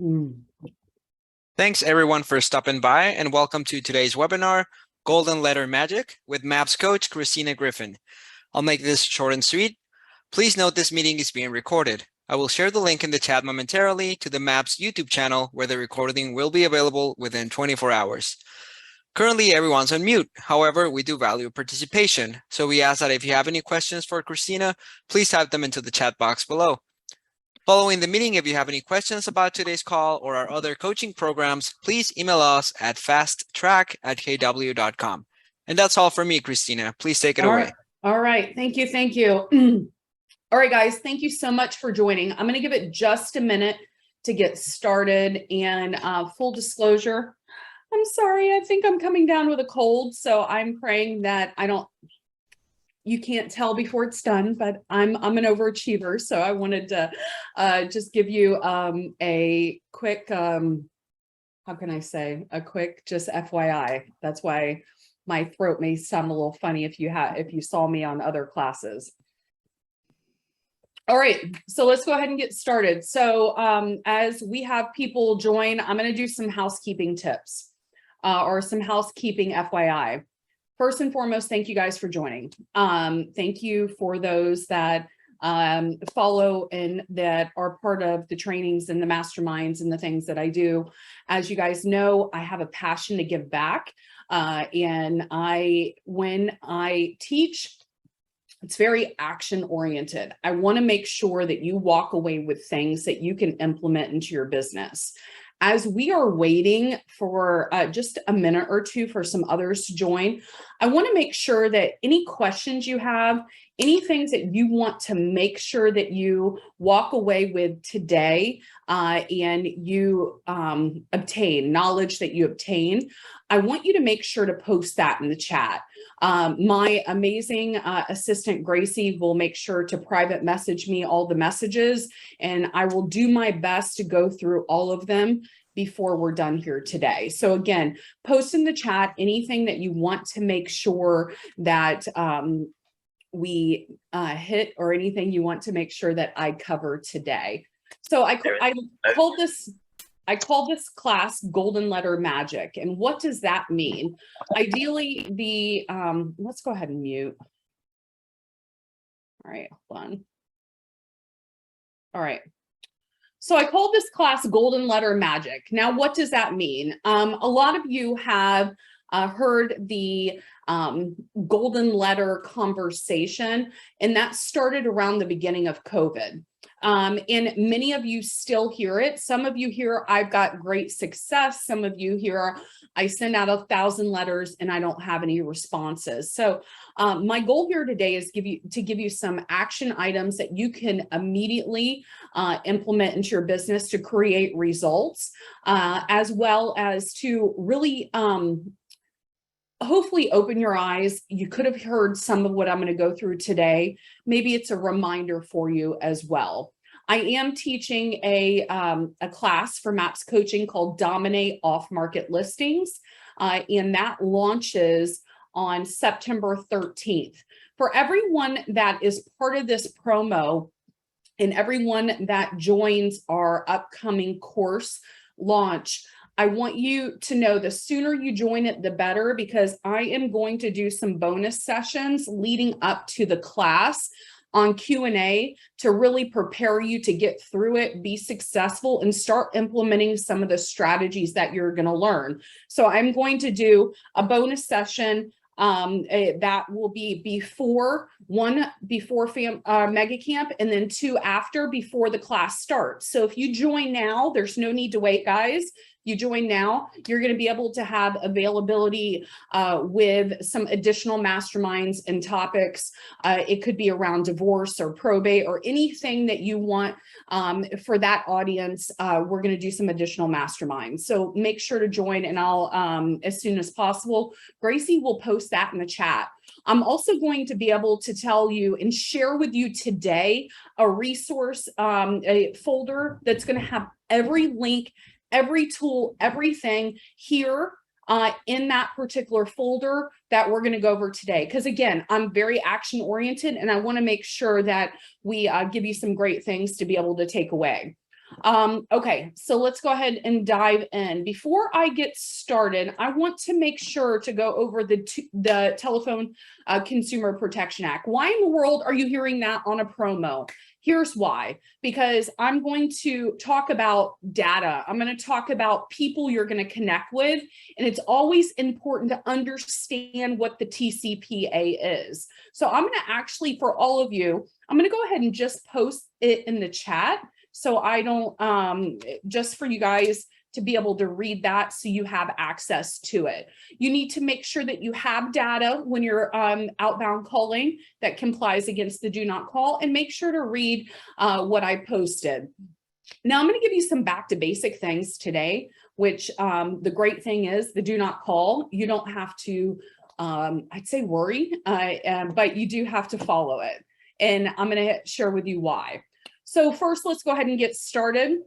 Mm. Thanks everyone for stopping by and welcome to today's webinar, Golden Letter Magic with MAPS Coach Christina Griffin. I'll make this short and sweet. Please note this meeting is being recorded. I will share the link in the chat momentarily to the MAPS YouTube channel where the recording will be available within 24 hours. Currently, everyone's on mute. However, we do value participation, so we ask that if you have any questions for Christina, please type them into the chat box below. Following the meeting, if you have any questions about today's call or our other coaching programs, please email us at fasttrack@kw.com. And that's all for me, Christina. Please take it away. All right. Thank you. Thank you. All right, guys. Thank you so much for joining. I'm going to give it just a minute to get started. And full disclosure, I'm sorry. I think I'm coming down with a cold. So I'm praying that you can't tell before it's done, but I'm an overachiever. So I wanted to just give you a quick, how can I say, a quick just FYI. That's why my throat may sound a little funny if you saw me on other classes. All right, so let's go ahead and get started. So as we have people join, I'm going to do some housekeeping tips or some housekeeping FYI. First and foremost, thank you guys for joining. Thank you for those that follow and that are part of the trainings and the masterminds and the things that I do. As you guys know, I have a passion to give back. And when I teach, it's very action oriented. I want to make sure that you walk away with things that you can implement into your business. As we are waiting for just a minute or two for some others to join, I want to make sure that any questions you have, any things that you want to make sure that you walk away with today and you obtain, knowledge that you obtain, I want you to make sure to post that in the chat. My amazing assistant, Gracie, will make sure to private message me all the messages, and I will do my best to go through all of them before we're done here today. So again, post in the chat anything that you want to make sure that we hit, or anything you want to make sure that I cover today. So I call this class Golden Letter Magic. And what does that mean? Ideally, let's go ahead and mute. All right, hold on. All right. So I call this class Golden Letter Magic. Now, what does that mean? A lot of you have heard the golden letter conversation, and that started around the beginning of COVID. And many of you still hear it. Some of you hear, I've got great success. Some of you hear, I send out 1,000 letters and I don't have any responses. So my goal here today is to give you some action items that you can immediately implement into your business to create results, as well as to really hopefully open your eyes. You could have heard some of what I'm going to go through today. Maybe it's a reminder for you as well. I am teaching a class for MAPS coaching called Dominate Off-Market Listings, and that launches on September 13th. For everyone that is part of this promo and everyone that joins our upcoming course launch, I want you to know the sooner you join it, the better, because I am going to do some bonus sessions leading up to the class on Q&A to really prepare you to get through it, be successful, and start implementing some of the strategies that you're going to learn. So I'm going to do a bonus session that will be before Mega Camp, and then 2 after, before the class starts. So if you join now, there's no need to wait, guys. You join now, you're going to be able to have availability with some additional masterminds and topics. It could be around divorce or probate or anything that you want for that audience. We're going to do some additional masterminds. So make sure to join, and I'll, as soon as possible, Gracie will post that in the chat. I'm also going to be able to tell you and share with you today a resource, a folder that's going to have every link, every tool, everything here in that particular folder that we're going to go over today. Because again, I'm very action oriented, and I want to make sure that we give you some great things to be able to take away. Okay, so let's go ahead and dive in. Before I get started, I want to make sure to go over the Telephone Consumer Protection Act. Why in the world are you hearing that on a promo? Here's why, because I'm going to talk about data. I'm going to talk about people you're going to connect with, and it's always important to understand what the TCPA is. So I'm going to actually, for all of you, I'm going to go ahead and just post it in the chat. So I don't, just for you guys to be able to read that so you have access to it. You need to make sure that you have data when you're outbound calling that complies against the do not call, and make sure to read what I posted. Now I'm going to give you some back to basic things today, which the great thing is the do not call. You don't have to, I'd say worry, but you do have to follow it. And I'm going to share with you why. So first, let's go ahead and get started.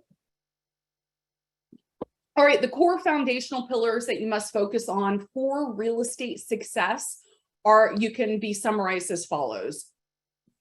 All right, the core foundational pillars that you must focus on for real estate success you can be summarized as follows.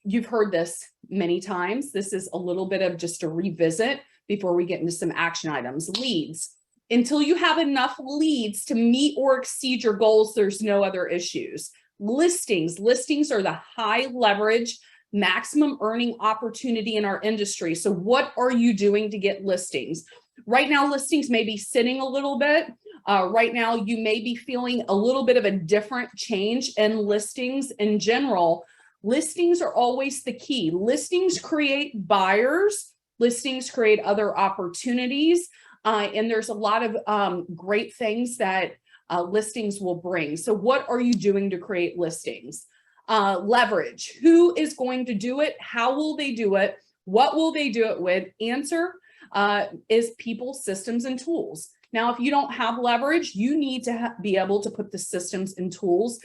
You've heard this many times. This is a little bit of just a revisit before we get into some action items. Leads. Until you have enough leads to meet or exceed your goals, there's no other issues. Listings. Listings are the high leverage maximum earning opportunity in our industry. So what are you doing to get listings? Right now, listings may be sitting a little bit. Right now, you may be feeling a little bit of a different change in listings in general. Listings are always the key. Listings create buyers. Listings create other opportunities. And there's a lot of great things that listings will bring. So what are you doing to create listings? Leverage. Who is going to do it? How will they do it? What will they do it with? Answer is people, systems, and tools. Now, if you don't have leverage, you need to be able to put the systems and tools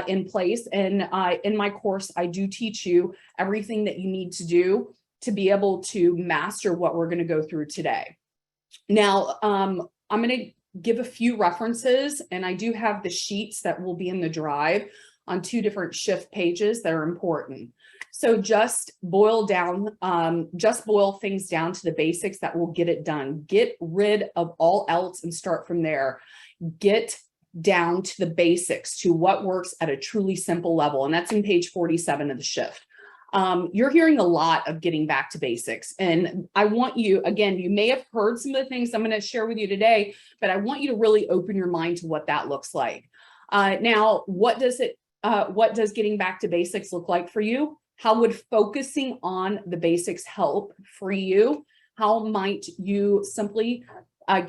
in place. And in my course, I do teach you everything that you need to do to be able to master what we're going to go through today. Now, I'm going to give a few references, and I do have the sheets that will be in the drive on 2 different shift pages that are important. So just boil things down to the basics that will get it done. Get rid of all else and start from there. Get down to the basics, to what works at a truly simple level. And that's in page 47 of the shift. You're hearing a lot of getting back to basics. And I want you, again, you may have heard some of the things I'm going to share with you today, but I want you to really open your mind to what that looks like. Now, what does getting back to basics look like for you? How would focusing on the basics help free you? How might you simply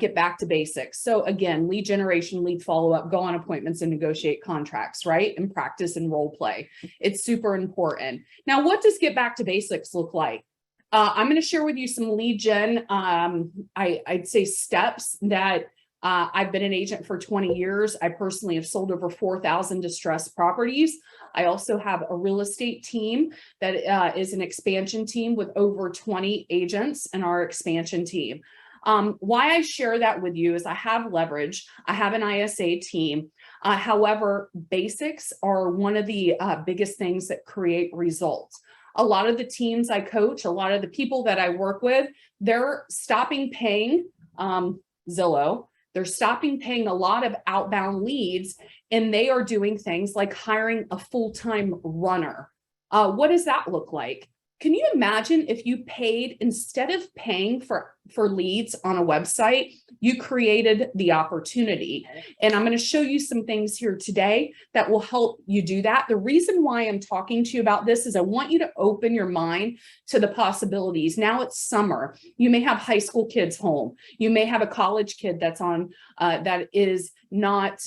get back to basics? So again, lead generation, lead follow-up, go on appointments and negotiate contracts, right? And practice and role play. It's super important. Now, what does get back to basics look like? I'm going to share with you some lead gen, I'd say steps that I've been an agent for 20 years. I personally have sold over 4,000 distressed properties. I also have a real estate team that is an expansion team with over 20 agents in our expansion team. Why I share that with you is I have leverage. I have an ISA team. However, basics are one of the biggest things that create results. A lot of the teams I coach, a lot of the people that I work with, they're stopping paying Zillow. They're stopping paying a lot of outbound leads, and they are doing things like hiring a full-time runner. What does that look like? Can you imagine if you paid, instead of paying for leads on a website, you created the opportunity? And I'm going to show you some things here today that will help you do that. The reason why I'm talking to you about this is I want you to open your mind to the possibilities. Now it's summer. You may have high school kids home. You may have a college kid that's on that is not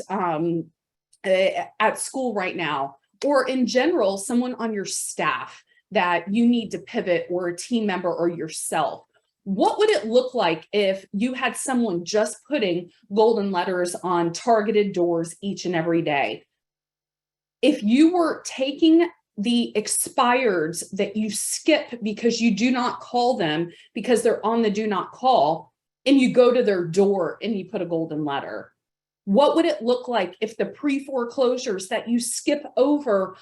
at school right now, or in general, someone on your staff that you need to pivot, or a team member, or yourself. What would it look like if you had someone just putting golden letters on targeted doors each and every day? If you were taking the expireds that you skip because you do not call them because they're on the do not call, and you go to their door and you put a golden letter. What would it look like if the pre-foreclosures that you skip over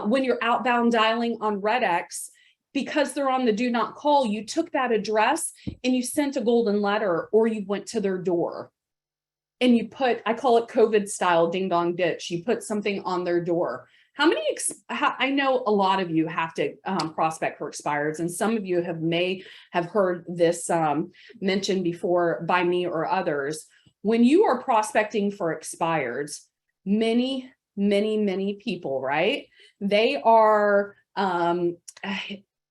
when you're outbound dialing on RedX, because they're on the do not call, you took that address and you sent a golden letter, or you went to their door and you put, I call it COVID style ding dong ditch. You put something on their door. How many, I know a lot of you have to prospect for expireds, and some of you may have heard this mentioned before by me or others. When you are prospecting for expireds, many people, right? They are,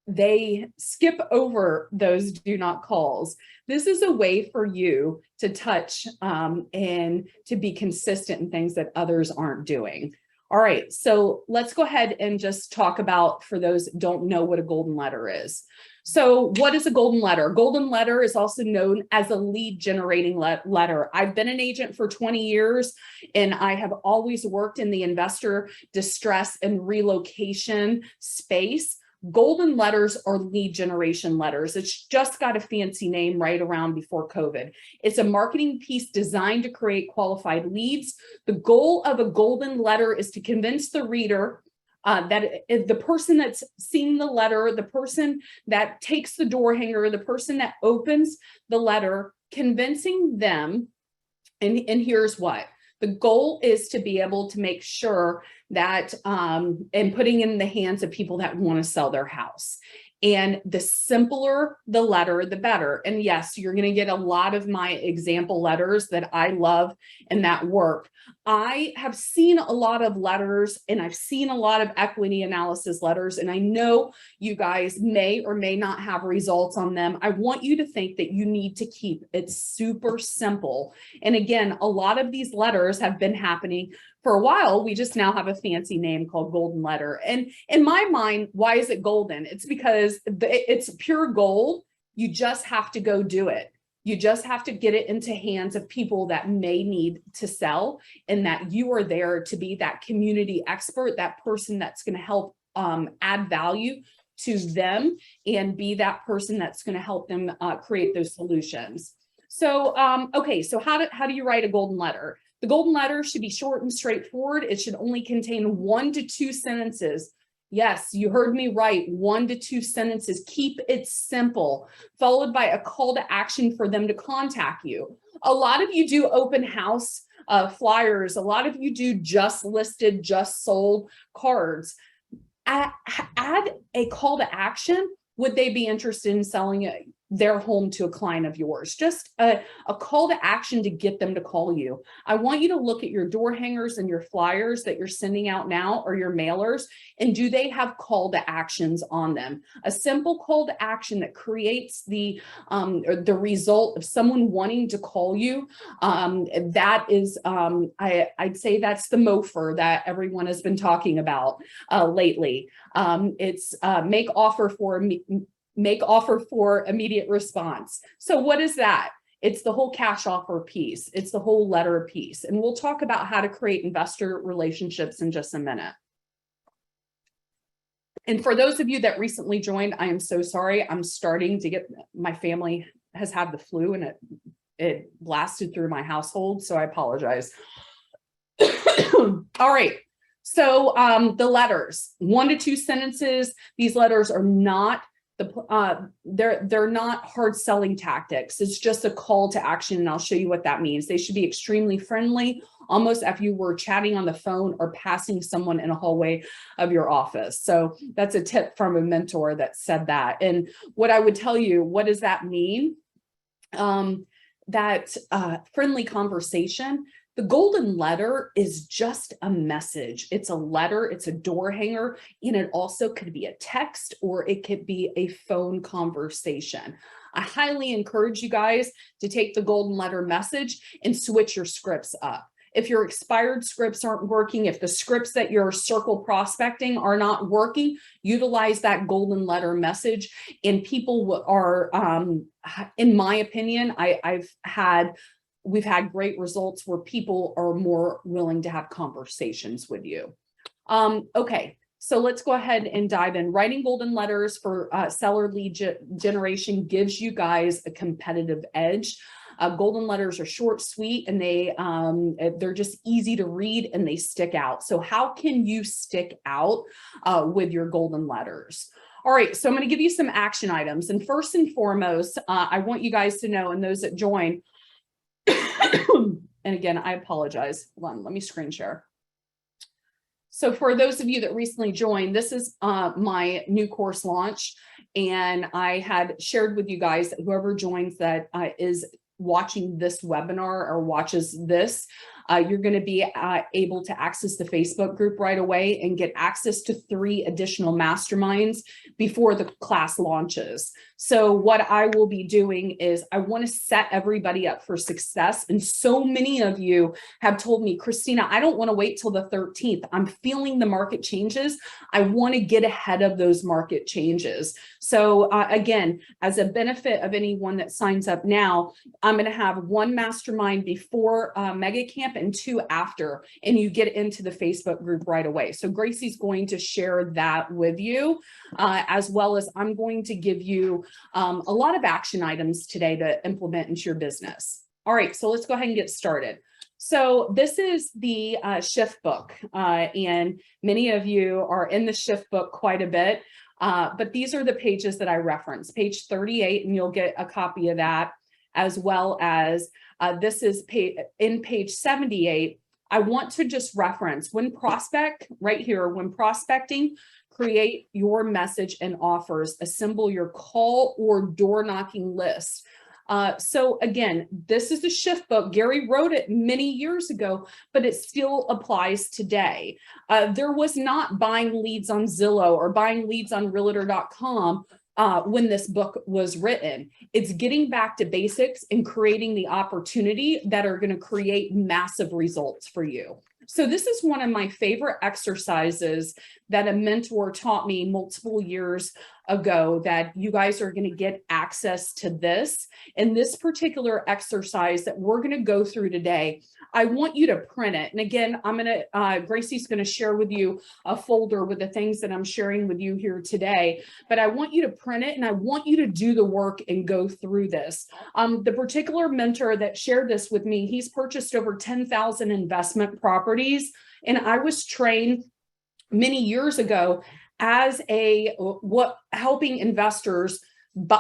they skip over those do not calls. This is a way for you to touch and to be consistent in things that others aren't doing. All right, so let's go ahead and just talk about, for those that don't know what a golden letter is. So what is a golden letter? Golden letter is also known as a lead generating letter. I've been an agent for 20 years, and I have always worked in the investor distress and relocation space. Golden letters are lead generation letters. It's just got a fancy name right around before COVID. It's a marketing piece designed to create qualified leads. The goal of a golden letter is to convince the reader that the person that's seeing the letter, the person that takes the door hanger, the person that opens the letter, convincing them, and here's what. The goal is to be able to make sure that, and putting in the hands of people that want to sell their house. And the simpler the letter, the better. And yes, you're going to get a lot of my example letters that I love and that work. I have seen a lot of letters, and I've seen a lot of equity analysis letters, and I know you guys may or may not have results on them. I want you to think that you need to keep it super simple. And again, a lot of these letters have been happening for a while. We just now have a fancy name called golden letter. And in my mind, why is it golden? It's because it's pure gold. You just have to go do it. You just have to get it into hands of people that may need to sell, and that you are there to be that community expert, that person that's going to help add value to them, and be that person that's going to help them create those solutions. So, okay, so how do you write a golden letter? The golden letter should be short and straightforward. It should only contain 1 to 2 sentences. Yes, you heard me right, 1 to 2 sentences. Keep it simple, followed by a call to action for them to contact you. A lot of you do open house flyers. A lot of you do just listed, just sold cards. Add a call to action. Would they be interested in selling their home to a client of yours? Just a call to action to get them to call you. I want you to look at your door hangers and your flyers that you're sending out now, or your mailers, and do they have call to actions on them? A simple call to action that creates the result of someone wanting to call you. That is, I'd say that's the MOFR that everyone has been talking about lately. It's make offer for immediate response. So what is that? It's the whole cash offer piece. It's the whole letter piece. And we'll talk about how to create investor relationships in just a minute. And for those of you that recently joined, I am so sorry. I'm starting to get, my family has had the flu, and it blasted through my household. So I apologize. All right. So the letters, 1 to 2 sentences. These letters are not they're not hard selling tactics. It's just a call to action, and I'll show you what that means. They should be extremely friendly, almost if you were chatting on the phone or passing someone in a hallway of your office. So that's a tip from a mentor that said that. And what I would tell you, what does that mean? That friendly conversation. The golden letter is just a message. It's a letter, it's a door hanger, and it also could be a text, or it could be a phone conversation. I highly encourage you guys to take the golden letter message and switch your scripts up. If your expired scripts aren't working, if the scripts that you're circle prospecting are not working, utilize that golden letter message. And people are, in my opinion, we've had great results where people are more willing to have conversations with you. Okay, so let's go ahead and dive in. Writing golden letters for seller lead generation gives you guys a competitive edge. Golden letters are short, sweet, and they're just easy to read, and they stick out. So how can you stick out with your golden letters? All right, so I'm going to give you some action items. And first and foremost, I want you guys to know, and those that join, and again, I apologize. Hold on, let me screen share. So for those of you that recently joined, this is my new course launch. And I had shared with you guys that whoever joins that is watching this webinar or watches this, you're going to be able to access the Facebook group right away and get access to 3 additional masterminds before the class launches. So what I will be doing is I want to set everybody up for success. And so many of you have told me, Christina, I don't want to wait till the 13th. I'm feeling the market changes. I want to get ahead of those market changes. So again, as a benefit of anyone that signs up now, I'm going to have 1 mastermind before Mega Camp and 2 after, and you get into the Facebook group right away. So Gracie's going to share that with you, as well as I'm going to give you a lot of action items today to implement into your business. All right, so let's go ahead and get started. So this is the shift book, and many of you are in the shift book quite a bit, but these are the pages that I reference, page 38, and you'll get a copy of that, as well as this is in page 78. I want to just reference when prospecting, create your message and offers, assemble your call or door knocking list. So again, this is the shift book. Gary wrote it many years ago, but it still applies today. There was not buying leads on Zillow or buying leads on realtor.com when this book was written. It's getting back to basics and creating the opportunity that are going to create massive results for you. So this is one of my favorite exercises that a mentor taught me multiple years ago, that you guys are going to get access to this. And this particular exercise that we're going to go through today, I want you to print it. And again, Gracie's going to share with you a folder with the things that I'm sharing with you here today, but I want you to print it and I want you to do the work and go through this. The particular mentor that shared this with me, he's purchased over 10,000 investment properties. And I was trained many years ago as helping investors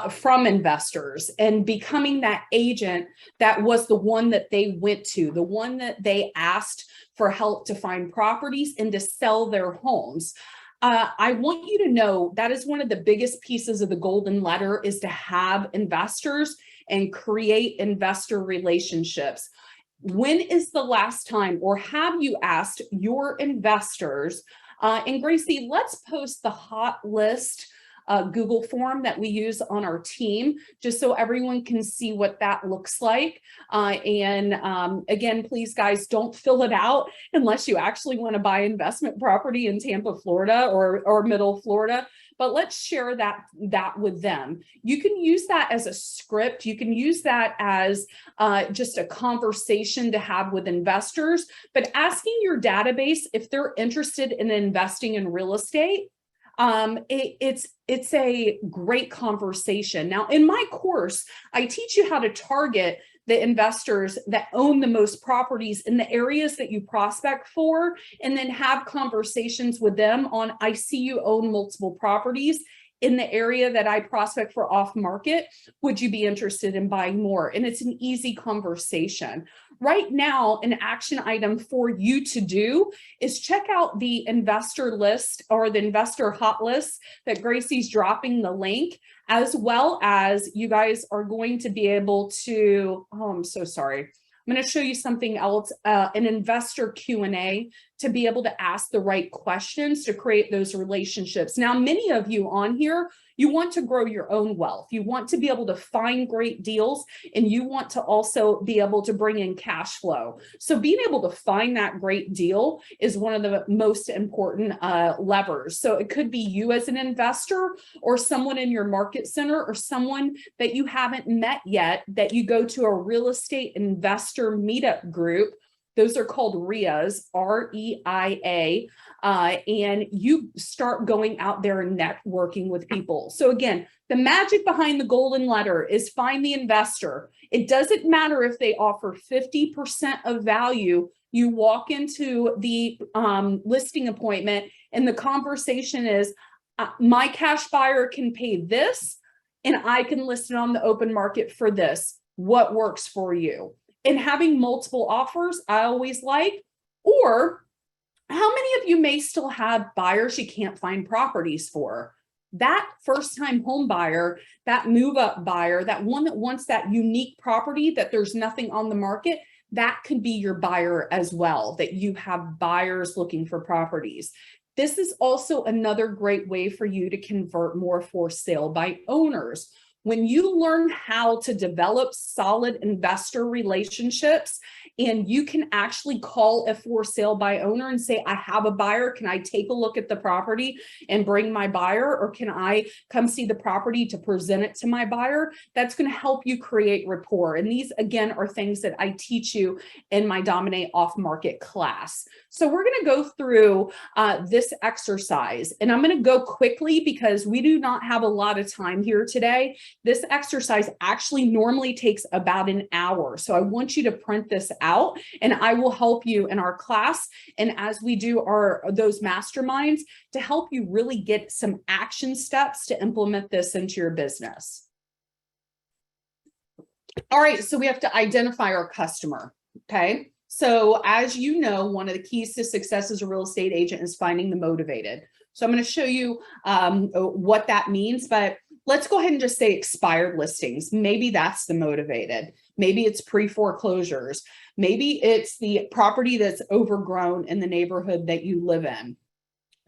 from investors and becoming that agent that was the one that they went to, the one that they asked for help to find properties and to sell their homes. I want you to know that is one of the biggest pieces of the golden letter, is to have investors and create investor relationships. When is the last time, or have you asked your investors? And Gracie, let's post the hot list Google form that we use on our team, just so everyone can see what that looks like. Again, please, guys, don't fill it out unless you actually want to buy investment property in Tampa, Florida, or Middle Florida. But let's share that with them. You can use that as a script. You can use that as just a conversation to have with investors. But asking your database if they're interested in investing in real estate, it's a great conversation. Now, in my course, I teach you how to target the investors that own the most properties in the areas that you prospect for, and then have conversations with them on, I see you own multiple properties in the area that I prospect for off market. Would you be interested in buying more? And it's an easy conversation. Right now, an action item for you to do is check out the investor list or the investor hot list that Gracie's dropping the link, as well as you guys are going to be able to, oh, I'm so sorry. I'm going to show you something else, an investor Q&A, to be able to ask the right questions to create those relationships. Now, many of you on here, you want to grow your own wealth. You want to be able to find great deals, and you want to also be able to bring in cash flow. So being able to find that great deal is one of the most important levers. So it could be you as an investor, or someone in your market center, or someone that you haven't met yet that you go to a real estate investor meetup group. Those are called RIAs, R-E-I-A, and you start going out there and networking with people. So again, the magic behind the golden letter is find the investor. It doesn't matter if they offer 50% of value. You walk into the listing appointment and the conversation is, My cash buyer can pay this, and I can list it on the open market for this. What works for you? And having multiple offers, I always like. Or how many of you may still have buyers you can't find properties for? That first-time home buyer, that move-up buyer, that one that wants that unique property that there's nothing on the market, that could be your buyer as well, that you have buyers looking for properties. This is also another great way for you to convert more for sale by owners. When you learn how to develop solid investor relationships, and you can actually call a for sale by owner and say, I have a buyer. Can I take a look at the property and bring my buyer? Or can I come see the property to present it to my buyer? That's going to help you create rapport. And these, again, are things that I teach you in my Dominate Off Market class. So we're going to go through this exercise, and I'm going to go quickly because we do not have a lot of time here today. This exercise actually normally takes about an hour. So I want you to print this out, and I will help you in our class. And as we do those masterminds, to help you really get some action steps to implement this into your business. All right, so we have to identify our customer, okay? So as you know, one of the keys to success as a real estate agent is finding the motivated. So I'm going to show you what that means, but let's go ahead and just say expired listings. Maybe that's the motivated. Maybe it's pre-foreclosures. Maybe it's the property that's overgrown in the neighborhood that you live in.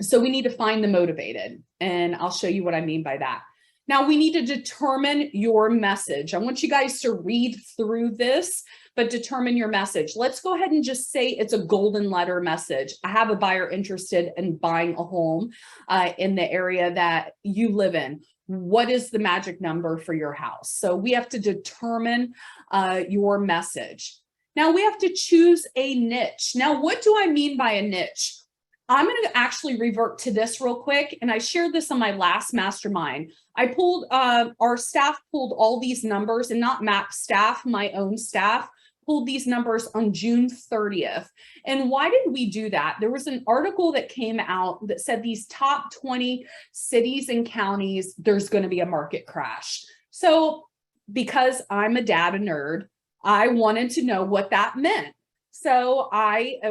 So we need to find the motivated, and I'll show you what I mean by that. Now we need to determine your message. I want you guys to read through this, but determine your message. Let's go ahead and just say it's a golden letter message. I have a buyer interested in buying a home in the area that you live in. What is the magic number for your house? So we have to determine your message. Now we have to choose a niche. Now, what do I mean by a niche? I'm going to actually revert to this real quick. And I shared this on my last mastermind. I pulled, our staff pulled all these numbers, and not MAPS staff, my own staff, pulled these numbers on June 30th. And why did we do that? There was an article that came out that said these top 20 cities and counties, there's going to be a market crash. So because I'm a data nerd, I wanted to know what that meant. So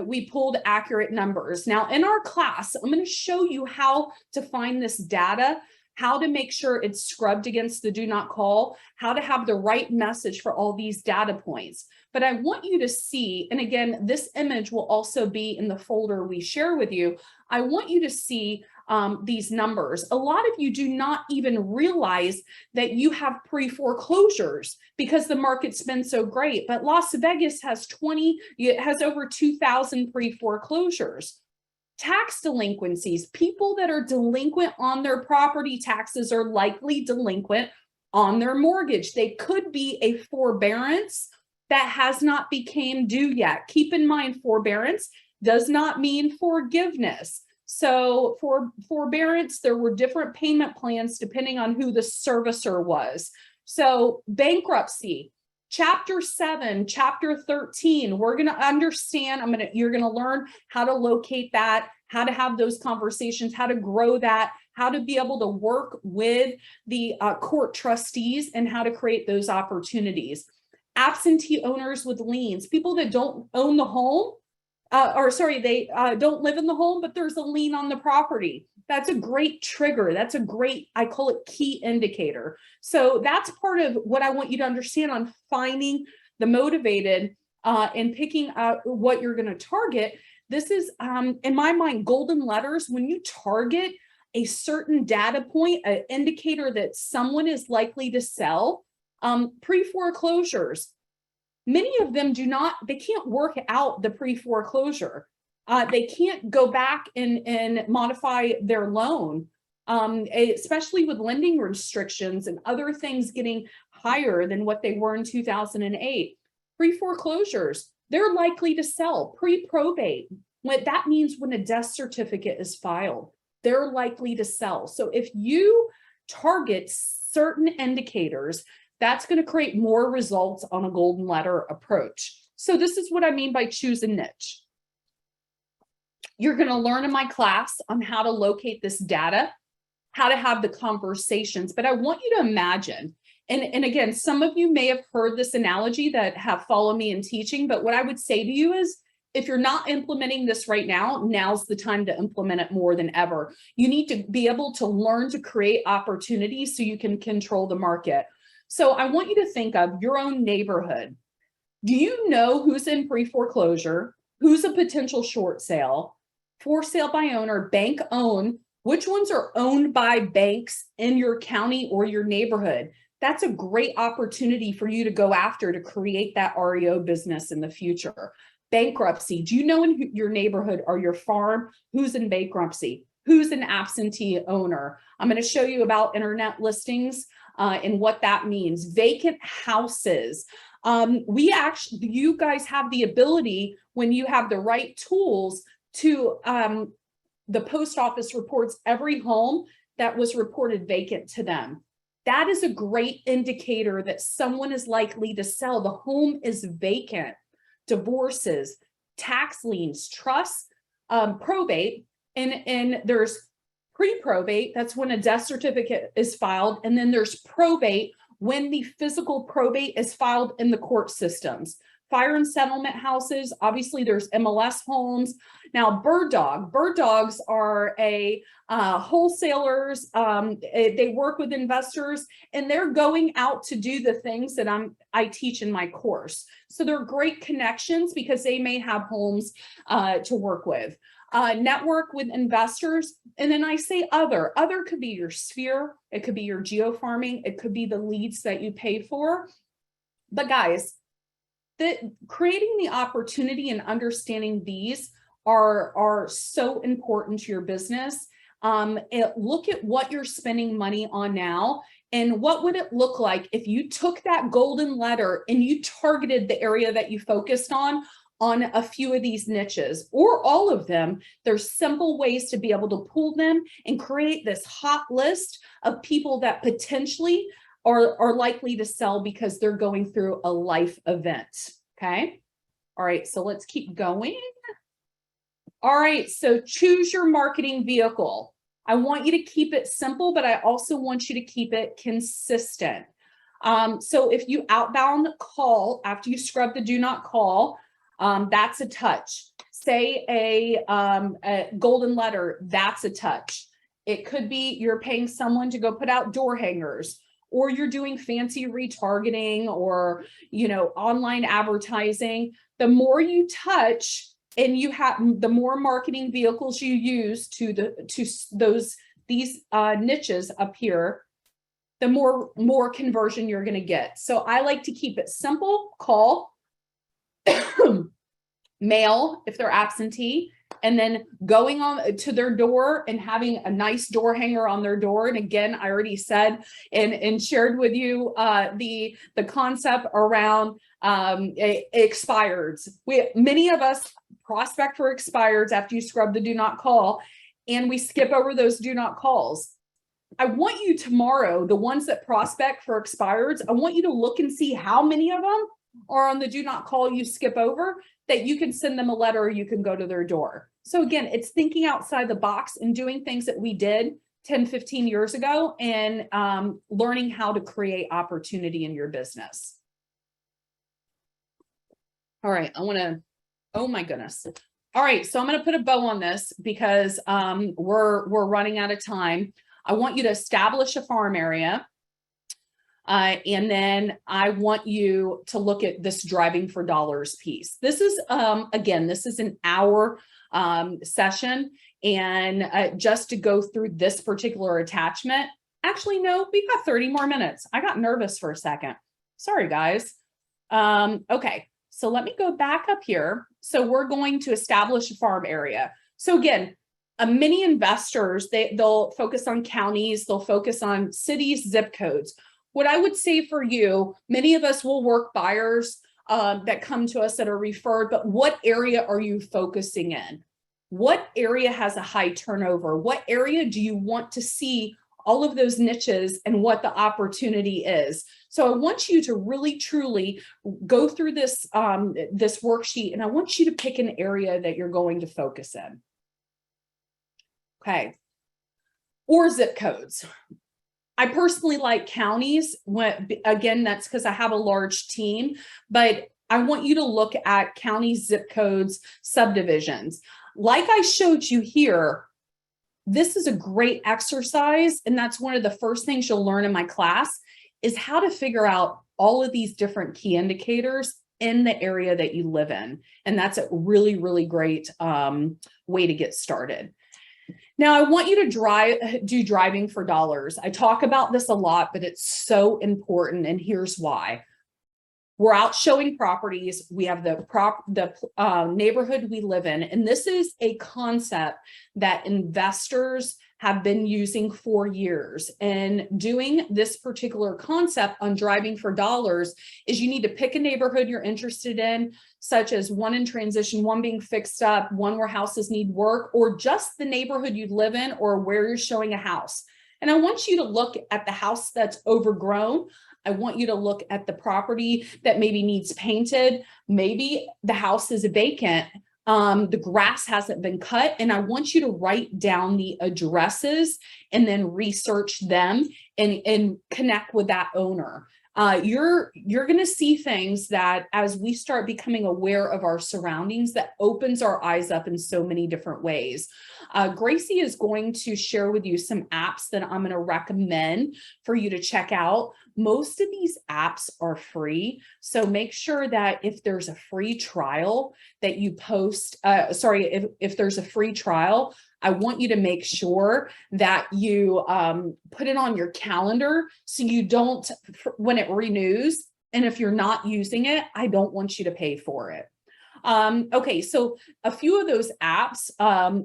we pulled accurate numbers. Now in our class, I'm going to show you how to find this data, how to make sure it's scrubbed against the do not call, how to have the right message for all these data points. But I want you to see, and again, this image will also be in the folder we share with you. I want you to see these numbers. A lot of you do not even realize that you have pre-foreclosures because the market's been so great. But Las Vegas has over 2,000 pre-foreclosures. Tax delinquencies, people that are delinquent on their property taxes are likely delinquent on their mortgage. They could be a forbearance that has not become due yet. Keep in mind, forbearance does not mean forgiveness. So for forbearance, there were different payment plans depending on who the servicer was. So bankruptcy, Chapter 7, Chapter 13, we're going to understand, you're going to learn how to locate that, how to have those conversations, how to grow that, how to be able to work with the court trustees, and how to create those opportunities. Absentee owners with liens, people that don't own the home, they don't live in the home, but there's a lien on the property. That's a great trigger. That's a great, I call it key indicator. So that's part of what I want you to understand on finding the motivated and picking out what you're going to target. This is, in my mind, golden letters. When you target a certain data point, an indicator that someone is likely to sell, pre-foreclosures, many of them they can't work out the pre-foreclosure. They can't go back and modify their loan, especially with lending restrictions and other things getting higher than what they were in 2008. Pre-foreclosures, they're likely to sell. Pre-probate, what that means when a death certificate is filed, they're likely to sell. So if you target certain indicators, that's going to create more results on a golden letter approach. So this is what I mean by choose a niche. You're going to learn in my class on how to locate this data. how to have the conversations. But I want you to imagine, and again, some of you may have heard this analogy that have followed me in teaching, but what I would say to you is, if you're not implementing this right now, now's the time to implement it more than ever. You need to be able to learn to create opportunities so you can control the market. So I want you to think of your own neighborhood. Do you know who's in pre-foreclosure, who's a potential short sale, for sale by owner, bank owned? Which ones are owned by banks in your county or your neighborhood? That's a great opportunity for you to go after to create that REO business in the future. Bankruptcy. Do you know in your neighborhood or your farm who's in bankruptcy? Who's an absentee owner? I'm going to show you about internet listings and what that means. Vacant houses. You guys have the ability, when you have the right tools, to the post office reports every home that was reported vacant to them. That is a great indicator that someone is likely to sell. The home is vacant. Divorces, tax liens, trusts, probate, and there's pre-probate. That's when a death certificate is filed. And then there's probate, when the physical probate is filed in the court systems. Fire and settlement houses, obviously there's MLS homes. Now, bird dogs are wholesalers. They work with investors, and they're going out to do the things that I teach in my course. So they're great connections because they may have homes to work with. Network with investors. And then I say other could be your sphere. It could be your geofarming. It could be the leads that you pay for. But guys, creating the opportunity and understanding these are so important to your business. Look at what you're spending money on now, and what would it look like if you took that golden letter and you targeted the area that you focused on a few of these niches or all of them. There's simple ways to be able to pull them and create this hot list of people that potentially are likely to sell because they're going through a life event. Okay. All right. So let's keep going. All right. So choose your marketing vehicle. I want you to keep it simple, but I also want you to keep it consistent. So if you outbound call after you scrub the do not call, that's a touch. Say a golden letter, that's a touch. It could be you're paying someone to go put out door hangers, or you're doing fancy retargeting or, online advertising. The more you touch and the more marketing vehicles you use these niches up here, the more conversion you're going to get. So I like to keep it simple. Call, mail if they're absentee, and then going on to their door and having a nice door hanger on their door. And again, I already said and shared with you the concept around expireds. Many of us prospect for expireds after you scrub the do not call, and we skip over those do not calls. I want you tomorrow, the ones that prospect for expireds, I want you to look and see how many of them are on the do not call you skip over, that you can send them a letter or you can go to their door. So again, it's thinking outside the box and doing things that we did 10, 15 years ago, and learning how to create opportunity in your business. All right, oh my goodness. All right, so I'm going to put a bow on this because we're running out of time. I want you to establish a farm area. And then I want you to look at this driving for dollars piece. This is, again, this is an hour session. And just to go through this particular attachment, actually, no, we've got 30 more minutes. I got nervous for a second. Sorry, guys. Okay, so let me go back up here. So we're going to establish a farm area. So again, many investors, they'll focus on counties, they'll focus on cities, zip codes. What I would say for you, many of us will work buyers that come to us that are referred, but what area are you focusing in? What area has a high turnover? What area do you want to see all of those niches and what the opportunity is? So I want you to really, truly go through this, this worksheet, and I want you to pick an area that you're going to focus in. Okay. or zip codes. I personally like counties. Again, that's because I have a large team, but I want you to look at counties, zip codes, subdivisions. Like I showed you here, this is a great exercise, and that's one of the first things you'll learn in my class is how to figure out all of these different key indicators in the area that you live in. And that's a really, really great way to get started. Now, I want you to do driving for dollars. I talk about this a lot, but it's so important, and here's why. We're out showing properties. We have the neighborhood we live in, and this is a concept that investors have been using for years. And doing this particular concept on driving for dollars is you need to pick a neighborhood you're interested in, such as one in transition, one being fixed up, one where houses need work, or just the neighborhood you live in or where you're showing a house. And I want you to look at the house that's overgrown. I want you to look at the property that maybe needs painted. Maybe the house is vacant. The grass hasn't been cut, and I want you to write down the addresses and then research them and connect with that owner. You're going to see things that as we start becoming aware of our surroundings, that opens our eyes up in so many different ways. Gracie is going to share with you some apps that I'm going to recommend for you to check out. Most of these apps are free, so make sure that if there's a free trial that you post, if there's a free trial, I want you to make sure that you put it on your calendar so you don't, when it renews, and if you're not using it, I don't want you to pay for it. Okay, so a few of those apps,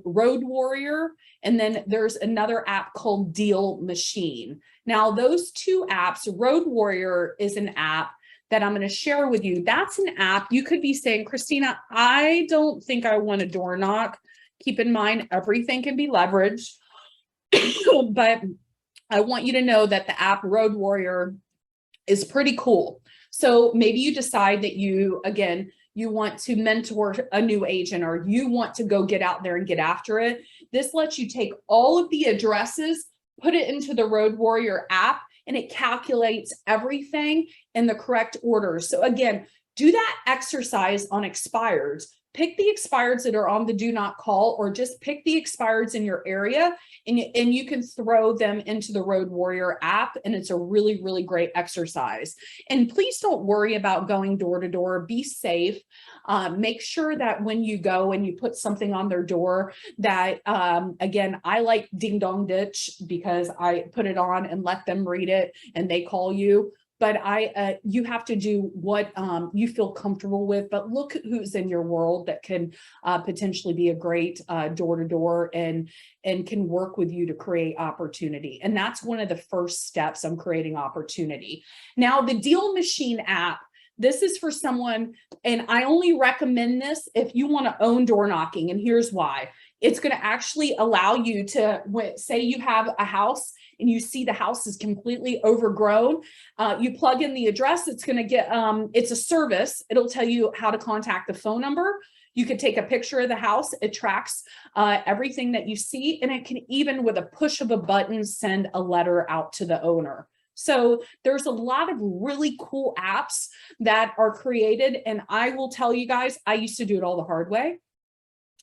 Road Warrior, and then there's another app called Deal Machine. Now, those two apps, Road Warrior is an app that I'm going to share with you. That's an app you could be saying, Christina, I don't think I want a door knock. Keep in mind, everything can be leveraged, but I want you to know that the app Road Warrior is pretty cool. So maybe you decide that you want to mentor a new agent, or you want to go get out there and get after it. This lets you take all of the addresses, put it into the Road Warrior app, and it calculates everything in the correct order. So again, do that exercise on expireds. Pick the expireds that are on the do not call, or just pick the expireds in your area, and you can throw them into the Road Warrior app, and it's a really, really great exercise. And please don't worry about going door to door. Be safe. Make sure that when you go and you put something on their door that, again, I like Ding Dong Ditch because I put it on and let them read it and they call you. But you have to do what you feel comfortable with, but look who's in your world that can potentially be a great door-to-door and can work with you to create opportunity. And that's one of the first steps on creating opportunity. Now, the Deal Machine app, this is for someone, and I only recommend this if you want to own door knocking, and here's why. It's going to actually allow you to, say you have a house and you see the house is completely overgrown, you plug in the address, it's going to get, it's a service. It'll tell you how to contact the phone number. You could take a picture of the house. It tracks everything that you see, and it can even, with a push of a button, send a letter out to the owner. So there's a lot of really cool apps that are created. And I will tell you guys, I used to do it all the hard way.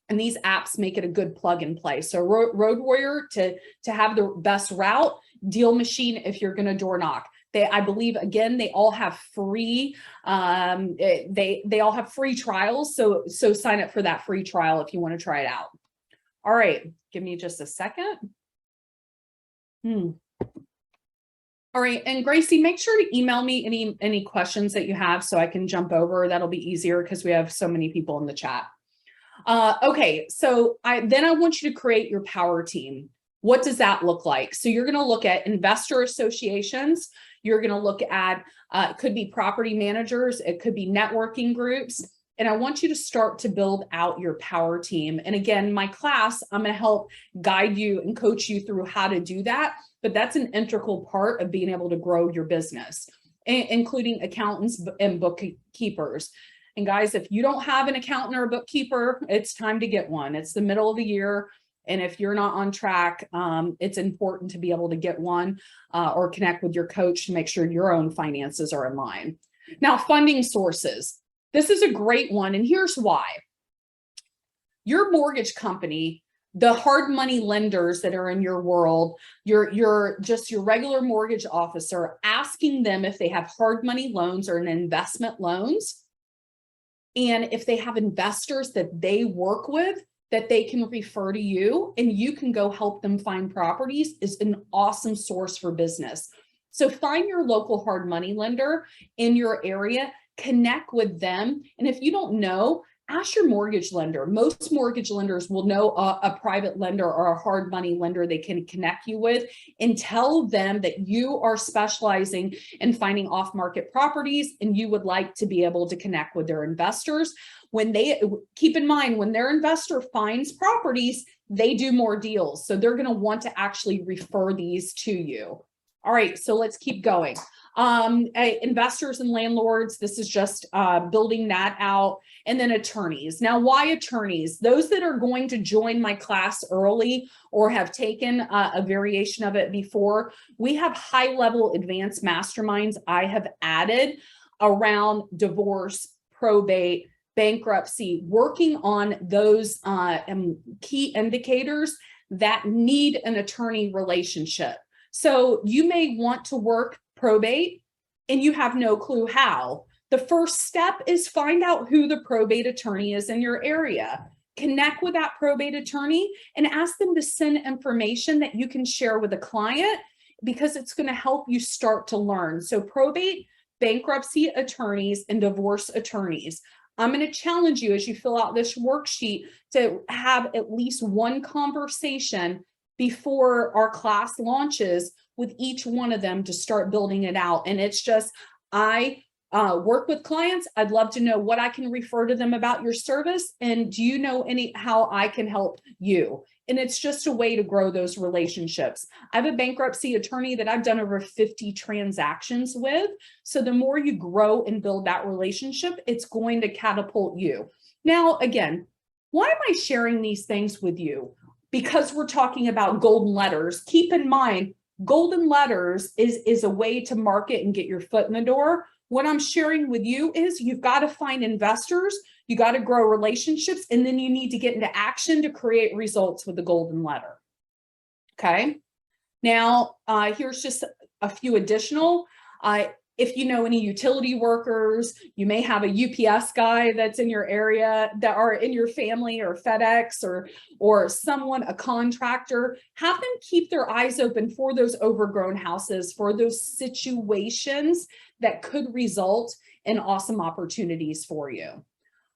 And these apps make it a good plug and play. So Road Warrior to have the best route, Deal Machine if you're going to door knock. I believe, again, they all have free, they all have free trials. So sign up for that free trial if you want to try it out. All right, give me just a second. All right, and Gracie, make sure to email me any questions that you have so I can jump over. That'll be easier because we have so many people in the chat. Okay, so I want you to create your power team. What does that look like? So you're going to look at investor associations. You're going to look at, it could be property managers. It could be networking groups. And I want you to start to build out your power team. And again, my class, I'm going to help guide you and coach you through how to do that. But that's an integral part of being able to grow your business, including accountants and bookkeepers. And guys, if you don't have an accountant or a bookkeeper, it's time to get one. It's the middle of the year. And if you're not on track, it's important to be able to get one or connect with your coach to make sure your own finances are in line. Now, funding sources. This is a great one, and here's why. Your mortgage company, the hard money lenders that are in your world, your regular mortgage officer, asking them if they have hard money loans or an investment loans, and if they have investors that they work with that they can refer to you and you can go help them find properties, is an awesome source for business. So find your local hard money lender in your area, connect with them. And if you don't know, ask your mortgage lender. Most mortgage lenders will know a private lender or a hard money lender they can connect you with, and tell them that you are specializing in finding off-market properties and you would like to be able to connect with their investors. When they, keep in mind, when their investor finds properties, they do more deals. So they're going to want to actually refer these to you. All right, so let's keep going. Investors and landlords, this is just building that out. And then attorneys. Now, why attorneys? Those that are going to join my class early or have taken a variation of it before, we have high-level advanced masterminds I have added around divorce, probate, bankruptcy, working on those key indicators that need an attorney relationship. So you may want to work probate and you have no clue how. The first step is find out who the probate attorney is in your area. Connect with that probate attorney and ask them to send information that you can share with a client, because it's going to help you start to learn. So probate, bankruptcy attorneys, and divorce attorneys. I'm going to challenge you as you fill out this worksheet to have at least one conversation before our class launches with each one of them to start building it out. And it's just, I work with clients. I'd love to know what I can refer to them about your service. And do you know how I can help you? And it's just a way to grow those relationships. I have a bankruptcy attorney that I've done over 50 transactions with. So the more you grow and build that relationship, it's going to catapult you. Now, again, why am I sharing these things with you? Because we're talking about golden letters. Keep in mind, golden letters is a way to market and get your foot in the door. What I'm sharing with you is you've got to find investors, you got to grow relationships, and then you need to get into action to create results with the golden letter. Okay. Now, here's just a few additional. If you know any utility workers, you may have a UPS guy that's in your area that are in your family, or FedEx, or someone, a contractor. Have them keep their eyes open for those overgrown houses, for those situations that could result in awesome opportunities for you.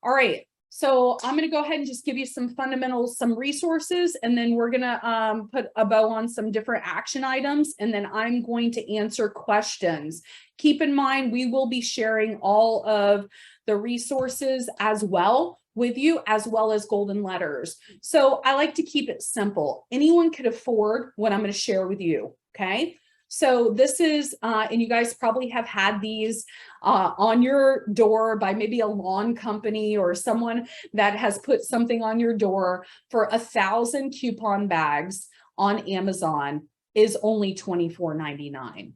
All right. So I'm going to go ahead and just give you some fundamentals, some resources, and then we're going to put a bow on some different action items, and then I'm going to answer questions. Keep in mind, we will be sharing all of the resources as well with you, as well as golden letters. So I like to keep it simple. Anyone could afford what I'm going to share with you, okay? So this is, and you guys probably have had these on your door by maybe a lawn company or someone that has put something on your door. For 1,000 coupon bags on Amazon is only $24.99.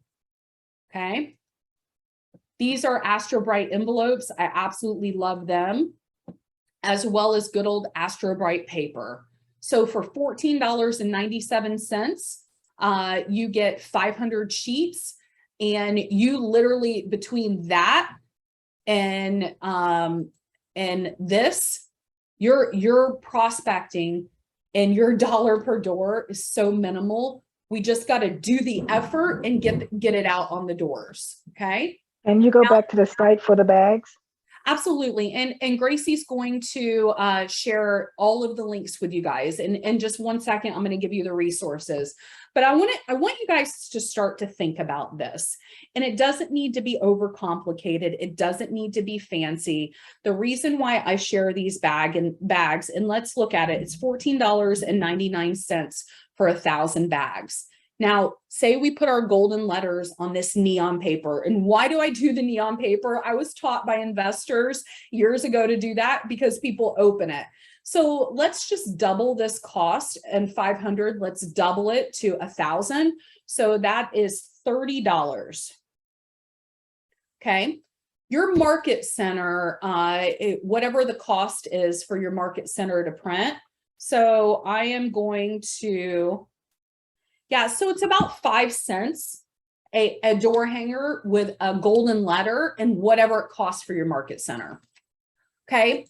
Okay. These are Astrobrite envelopes. I absolutely love them, as well as good old Astrobrite paper. So for $14.97, you get 500 sheets, and you literally, between that and this, your prospecting and your dollar per door is so minimal. We just got to do the effort and get it out on the doors. Okay. And you go back to the site for the bags? Absolutely. And Gracie's going to share all of the links with you guys. And in just one second, I'm going to give you the resources. But I want you guys to start to think about this. And it doesn't need to be overcomplicated. It doesn't need to be fancy. The reason why I share these bags, and let's look at it, it's $14.99 for 1,000 bags. Now, say we put our golden letters on this neon paper. And why do I do the neon paper? I was taught by investors years ago to do that because people open it. So let's just double this cost, and 500, let's double it to 1,000. So that is $30. Okay. Your market center, whatever the cost is for your market center to print. So I am going to, yeah, so it's about 5 cents a door hanger with a golden letter and whatever it costs for your market center. Okay.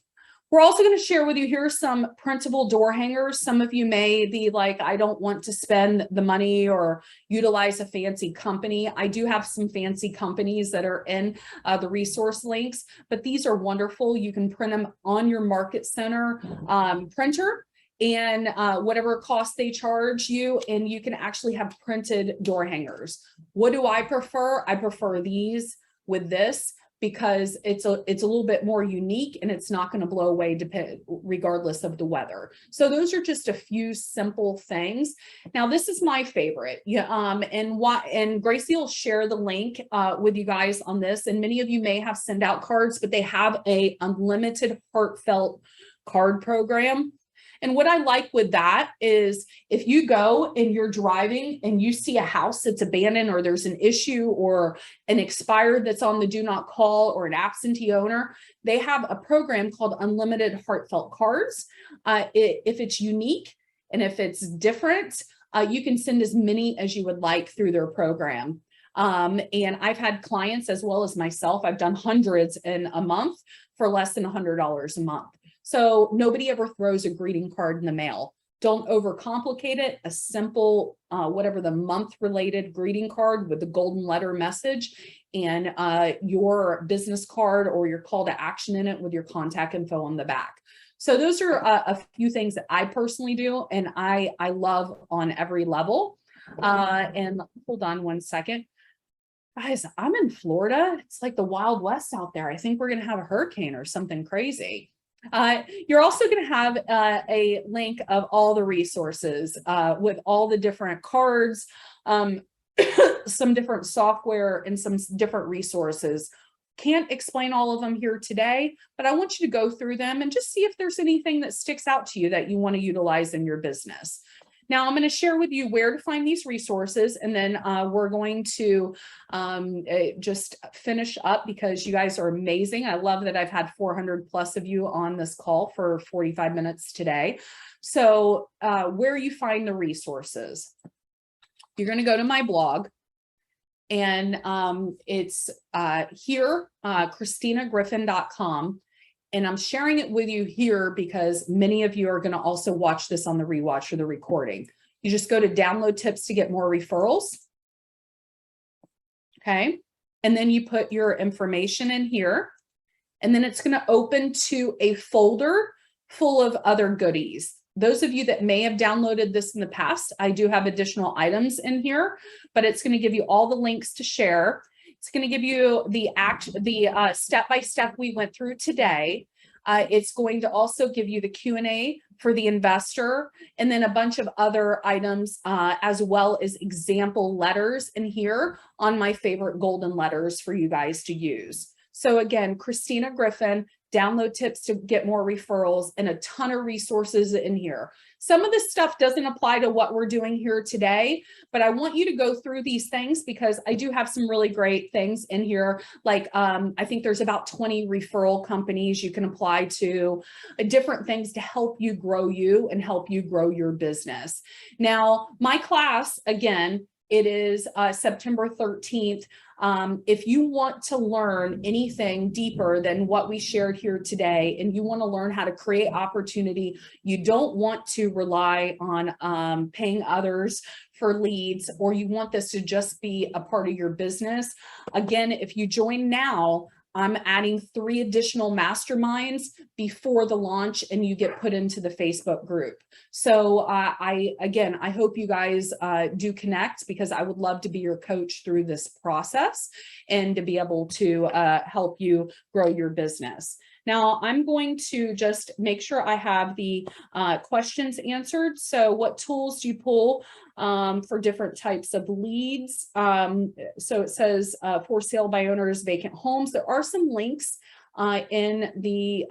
We're also going to share with you, here's some printable door hangers. Some of you may be like, I don't want to spend the money or utilize a fancy company. I do have some fancy companies that are in the resource links, but these are wonderful. You can print them on your market center printer, and whatever cost they charge you, and you can actually have printed door hangers. What do I prefer? I prefer these with this, because it's a little bit more unique and it's not going to blow away regardless of the weather. So those are just a few simple things. Now, this is my favorite. Yeah, and Gracie will share the link with you guys on this. And many of you may have send out cards, but they have a unlimited heartfelt card program. And what I like with that is if you go and you're driving and you see a house that's abandoned, or there's an issue or an expired that's on the do not call, or an absentee owner, they have a program called Unlimited Heartfelt Cards. If it's unique and if it's different, you can send as many as you would like through their program. And I've had clients as well as myself, I've done hundreds in a month for less than $100 a month. So nobody ever throws a greeting card in the mail. Don't overcomplicate it. A simple, whatever the month related greeting card with the golden letter message, and your business card or your call to action in it with your contact info on the back. So those are a few things that I personally do, and I love on every level. And hold on one second. Guys, I'm in Florida. It's like the Wild West out there. I think we're going to have a hurricane or something crazy. You're also going to have a link of all the resources with all the different cards, some different software, and some different resources. Can't explain all of them here today, but I want you to go through them and just see if there's anything that sticks out to you that you want to utilize in your business. Now, I'm going to share with you where to find these resources, and then we're going to just finish up because you guys are amazing. I love that I've had 400 plus of you on this call for 45 minutes today. So where you find the resources, you're going to go to my blog, and it's here, ChristinaGriffin.com. And I'm sharing it with you here because many of you are going to also watch this on the rewatch or the recording. You just go to download tips to get more referrals. Okay. And then you put your information in here, and then it's going to open to a folder full of other goodies. Those of you that may have downloaded this in the past, I do have additional items in here, but it's going to give you all the links to share. It's going to give you the step-by-step we went through today. It's going to also give you the Q&A for the investor, and then a bunch of other items, as well as example letters in here on my favorite golden letters for you guys to use. So again, Christina Griffin, download tips to get more referrals, and a ton of resources in here. Some of this stuff doesn't apply to what we're doing here today, but I want you to go through these things because I do have some really great things in here. Like I think there's about 20 referral companies you can apply to, different things to help you grow you and help you grow your business. Now, my class, again, it is September 13th. If you want to learn anything deeper than what we shared here today, and you want to learn how to create opportunity, you don't want to rely on paying others for leads, or you want this to just be a part of your business. Again, if you join now, I'm adding 3 additional masterminds before the launch, and you get put into the Facebook group. So I hope you guys do connect, because I would love to be your coach through this process and to be able to help you grow your business. Now I'm going to just make sure I have the questions answered. So what tools do you pull for different types of leads? So it says for sale by owners, vacant homes. There are some links in the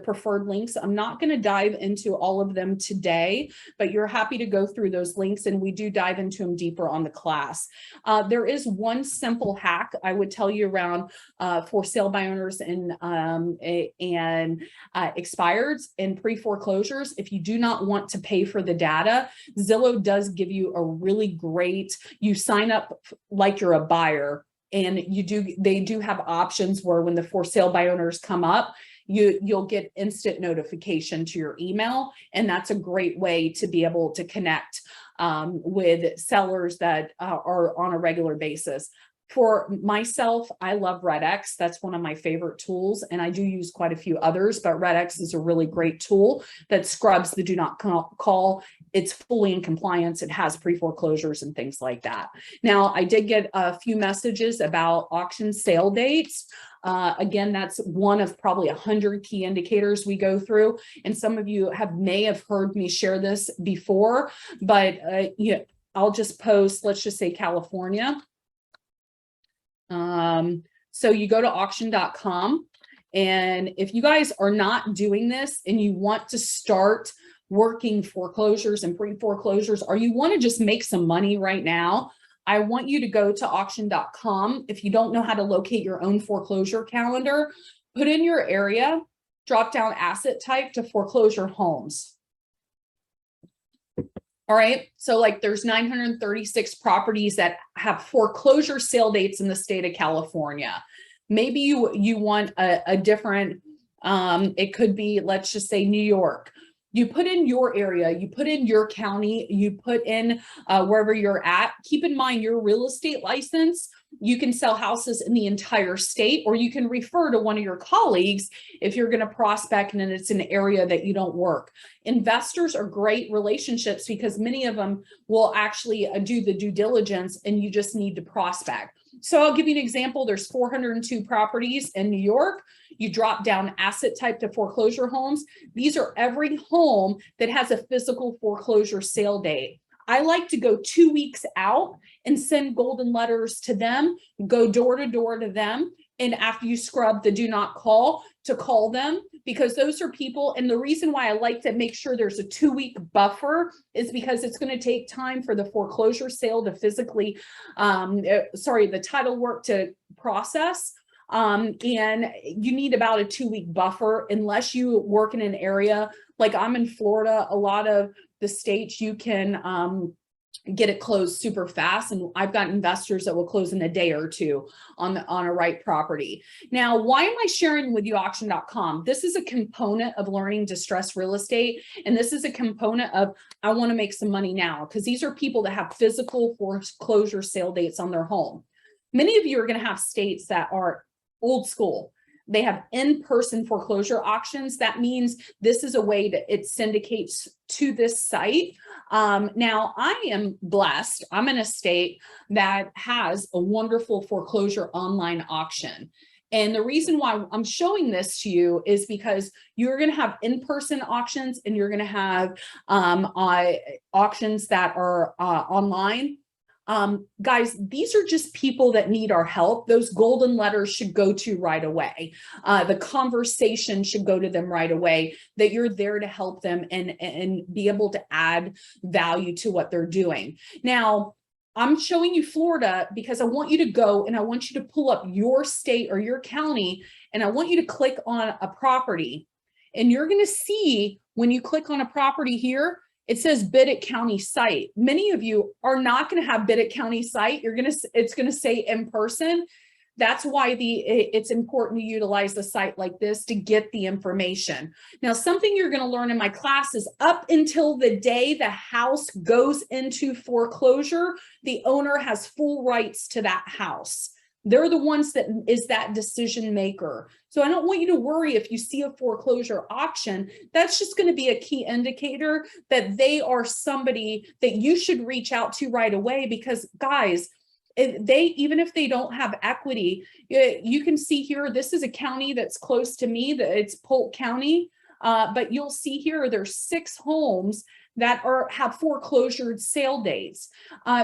preferred links. I'm not going to dive into all of them today, but you're happy to go through those links, and we do dive into them deeper on the class. There is one simple hack I would tell you around for sale by owners and expireds and pre-foreclosures. If you do not want to pay for the data, Zillow does give you a really great, you sign up like you're a buyer, and they do have options where when the for sale by owners come up, you'll get instant notification to your email. And that's a great way to be able to connect with sellers that are on a regular basis. For myself, I love RedX. That's one of my favorite tools, and I do use quite a few others, but RedX is a really great tool that scrubs the do not call. It's fully in compliance. It has pre-foreclosures and things like that. Now, I did get a few messages about auction sale dates. Again, that's one of probably 100 key indicators we go through. And some of you may have heard me share this before, but I'll just post, let's just say California. So you go to auction.com, and if you guys are not doing this and you want to start working foreclosures and pre-foreclosures, or you want to just make some money right now, I want you to go to auction.com. If you don't know how to locate your own foreclosure calendar, put in your area, drop down asset type to foreclosure homes. All right, so like there's 936 properties that have foreclosure sale dates in the state of California. Maybe you want a different, it could be, let's just say New York. You put in your area, you put in your county, you put in wherever you're at. Keep in mind your real estate license. You can sell houses in the entire state, or you can refer to one of your colleagues if you're going to prospect and it's an area that you don't work. Investors are great relationships because many of them will actually do the due diligence, and you just need to prospect. So I'll give you an example. There's 402 properties in New York. You drop down asset type to foreclosure homes. These are every home that has a physical foreclosure sale date. I like to go 2 weeks out and send golden letters to them, go door to door to them. And after you scrub the do not call, to call them, because those are people. And the reason why I like to make sure there's a 2-week buffer is because it's going to take time for the foreclosure sale to physically, the title work to process. And you need about a 2-week buffer unless you work in an area like I'm in Florida. A lot of the states you can get it closed super fast, and I've got investors that will close in a day or two on a right property. Now, why am I sharing with you auction.com? This is a component of learning distressed real estate, and this is a component of I want to make some money now, because these are people that have physical foreclosure sale dates on their home. Many of you are going to have states that are old school. They have in-person foreclosure auctions. That means this is a way that it syndicates to this site. Now, I am blessed. I'm in a state that has a wonderful foreclosure online auction. And the reason why I'm showing this to you is because you're going to have in-person auctions, and you're going to have auctions that are online. Guys, these are just people that need our help. Those golden letters should go to right away. The conversation should go to them right away, that you're there to help them and be able to add value to what they're doing. Now, I'm showing you Florida because I want you to go and I want you to pull up your state or your county, and I want you to click on a property. And you're going to see when you click on a property here, it says Bandit County site. Many of you are not going to have Bandit County site. It's going to say in person. That's why it's important to utilize the site like this to get the information. Now, something you're going to learn in my class is up until the day the house goes into foreclosure, the owner has full rights to that house. They're the ones that is that decision maker. So I don't want you to worry if you see a foreclosure auction. That's just going to be a key indicator that they are somebody that you should reach out to right away, because guys, even if they don't have equity, you can see here, this is a county that's close to me, that it's Polk County. But you'll see here, there's 6 homes that have foreclosure sale dates.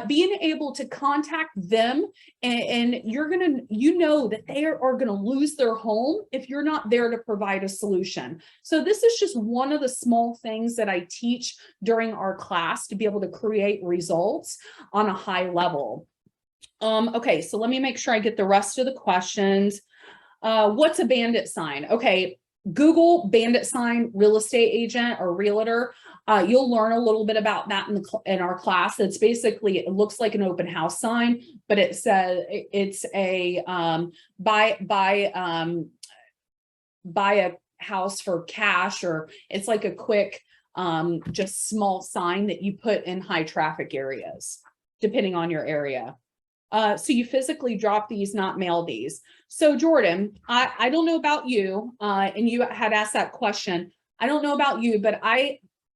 Being able to contact them, and you know that they are going to lose their home if you're not there to provide a solution. So this is just one of the small things that I teach during our class to be able to create results on a high level. Okay, so let me make sure I get the rest of the questions. What's a bandit sign? Okay, Google bandit sign, real estate agent or realtor. You'll learn a little bit about that in our class. It's basically, it looks like an open house sign, but it says it's a buy a house for cash, or it's like a quick just small sign that you put in high traffic areas, depending on your area. So you physically drop these, not mail these. So Jordan, I don't know about you, and you had asked that question. I don't know about you, but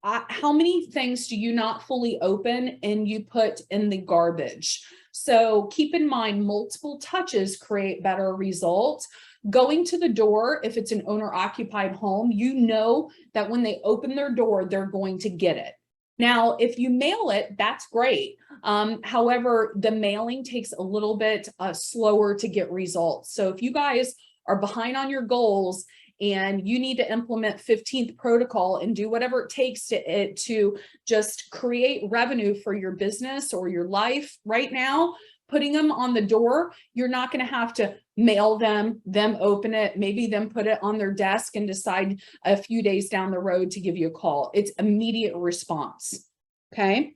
how many things do you not fully open and you put in the garbage? So keep in mind, multiple touches create better results. Going to the door, if it's an owner-occupied home, you know that when they open their door, they're going to get it. Now, if you mail it, that's great. However, the mailing takes a little bit slower to get results. So if you guys are behind on your goals and you need to implement 15th protocol and do whatever it takes to just create revenue for your business or your life right now, putting them on the door, you're not going to have to mail them open it, maybe them put it on their desk and decide a few days down the road to give you a call. It's immediate response. Okay.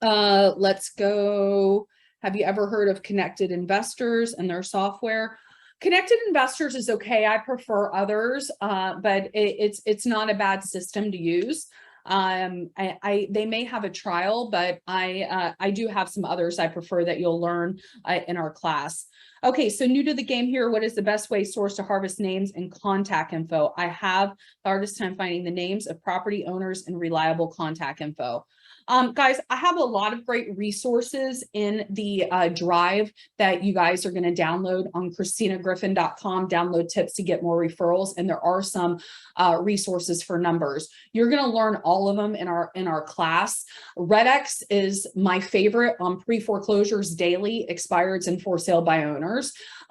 Let's go. Have you ever heard of Connected Investors and their software? Connected Investors is okay. I prefer others, but it's not a bad system to use. They may have a trial, but I do have some others I prefer that you'll learn in our class. Okay, so new to the game here, what is the best way source to harvest names and contact info? I have the hardest time finding the names of property owners and reliable contact info. Guys, I have a lot of great resources in the drive that you guys are going to download on ChristinaGriffin.com, download tips to get more referrals. And there are some resources for numbers. You're going to learn all of them in our class. RedX is my favorite on pre-foreclosures daily, expireds, and for sale by owners.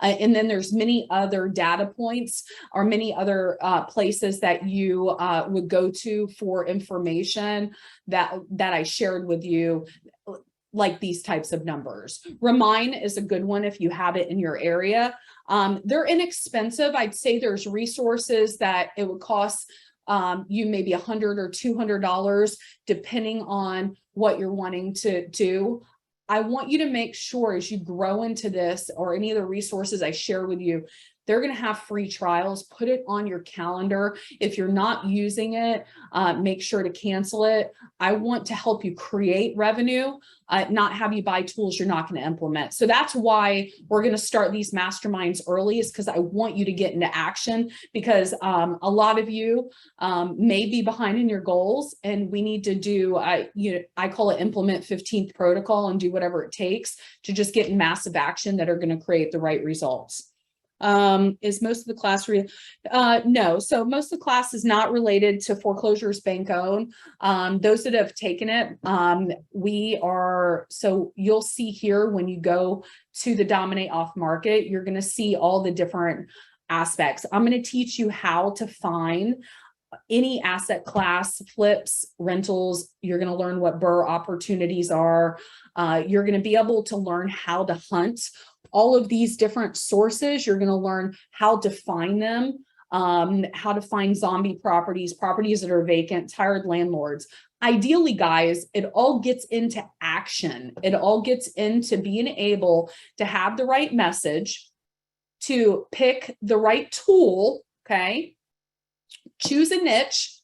And then there's many other data points or many other places that you would go to for information that I shared with you, like these types of numbers. Remind is a good one if you have it in your area. They're inexpensive. I'd say there's resources that it would cost you maybe $100 or $200, depending on what you're wanting to do. I want you to make sure as you grow into this or any of the resources I share with you, they're going to have free trials. Put it on your calendar. If you're not using it, make sure to cancel it. I want to help you create revenue, not have you buy tools you're not going to implement. So that's why we're going to start these masterminds early, is because I want you to get into action, because a lot of you may be behind in your goals, and we need to do, I call it implement 15th protocol and do whatever it takes to just get in massive action that are going to create the right results. Is most of the class no, so most of the class is not related to foreclosures bank own. Those that have taken it, so you'll see here when you go to the dominate off market, you're going to see all the different aspects. I'm going to teach you how to find any asset class, flips, rentals. You're going to learn what BRRRR opportunities are. You're going to be able to learn how to hunt all of these different sources. You're going to learn how to find them, how to find zombie properties that are vacant, tired landlords. Ideally, guys, it all gets into action. It all gets into being able to have the right message, to pick the right tool, okay? Choose a niche,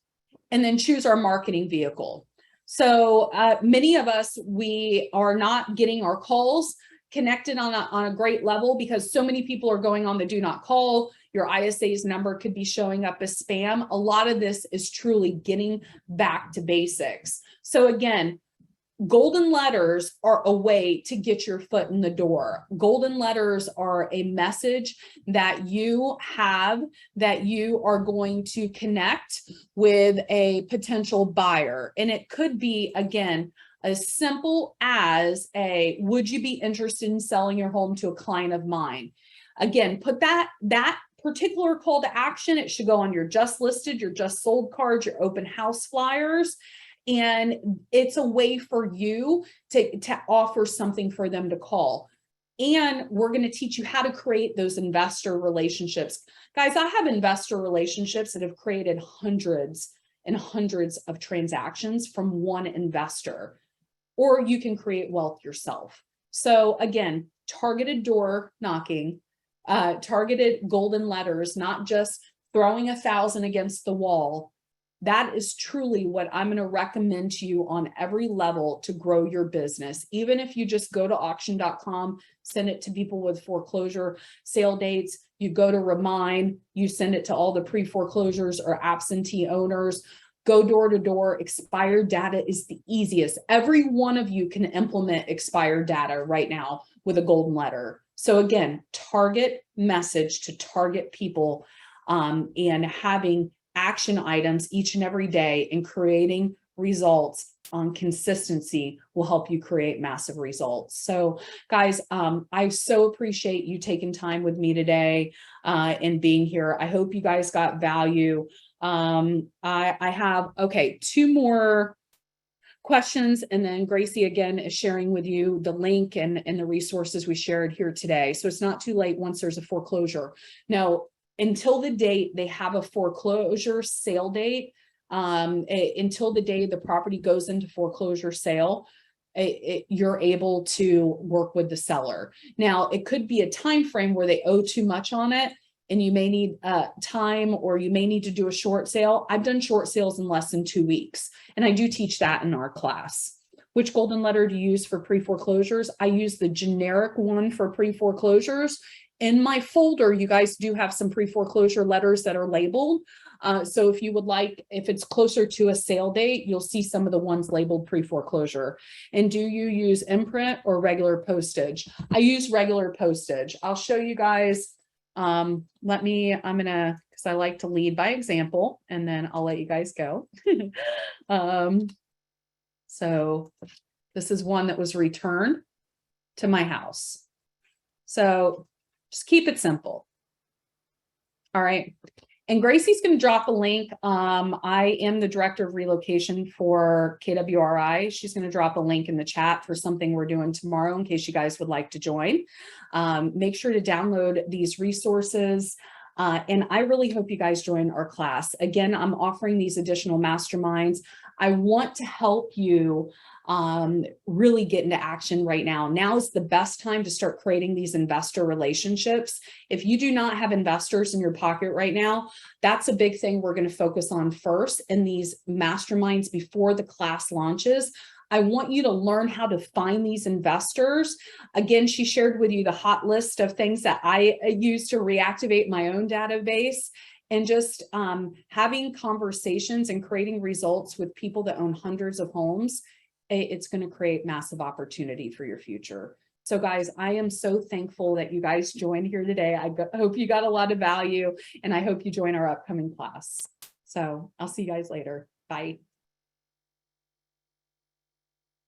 and then choose our marketing vehicle. So many of us, we are not getting our calls connected on a great level, because so many people are going on the do not call. Your ISA's number could be showing up as spam. A lot of this is truly getting back to basics. So again, golden letters are a way to get your foot in the door. Golden letters are a message that you have that you are going to connect with a potential buyer. And it could be, again, as simple as would you be interested in selling your home to a client of mine? Again, put that particular call to action. It should go on your just listed, your just sold cards, your open house flyers. And it's a way for you to offer something for them to call. And we're going to teach you how to create those investor relationships. Guys, I have investor relationships that have created hundreds and hundreds of transactions from one investor. Or you can create wealth yourself. So again, targeted door knocking, targeted golden letters, not just throwing 1,000 against the wall. That is truly what I'm going to recommend to you on every level to grow your business. Even if you just go to auction.com, send it to people with foreclosure sale dates, you go to Remind, you send it to all the pre-foreclosures or absentee owners, go door to door. Expired data is the easiest. Every one of you can implement expired data right now with a golden letter. So again, target message to target people and having action items each and every day and creating results on consistency will help you create massive results. So guys, I so appreciate you taking time with me today and being here. I hope you guys got value. I have, okay, 2 more questions, and then Gracie again is sharing with you the link and the resources we shared here today. So it's not too late once there's a foreclosure. Now, until the date they have a foreclosure sale date, until the day the property goes into foreclosure sale, you're able to work with the seller. Now, it could be a time frame where they owe too much on it, and you may need time, or you may need to do a short sale. I've done short sales in less than 2 weeks, and I do teach that in our class. Which golden letter do you use for pre-foreclosures? I use the generic one for pre-foreclosures. In my folder, you guys do have some pre-foreclosure letters that are labeled. So if you would like, if it's closer to a sale date, you'll see some of the ones labeled pre-foreclosure. And do you use Imprint or regular postage? I use regular postage. I'll show you guys. I'm gonna, because I like to lead by example, and then I'll let you guys go. So this is one that was returned to my house. So just keep it simple. All right. And Gracie's going to drop a link. I am the director of relocation for KWRI. She's going to drop a link in the chat for something we're doing tomorrow in case you guys would like to join. Make sure to download these resources. And I really hope you guys join our class. Again, I'm offering these additional masterminds. I want to help you really get into action right now. Now is the best time to start creating these investor relationships. If you do not have investors in your pocket right now, that's a big thing we're going to focus on first in these masterminds before the class launches. I want you to learn how to find these investors. Again, she shared with you the hot list of things that I use to reactivate my own database. And just having conversations and creating results with people that own hundreds of homes, it's going to create massive opportunity for your future. So guys, I am so thankful that you guys joined here today. I hope you got a lot of value, and I hope you join our upcoming class. So I'll see you guys later. Bye.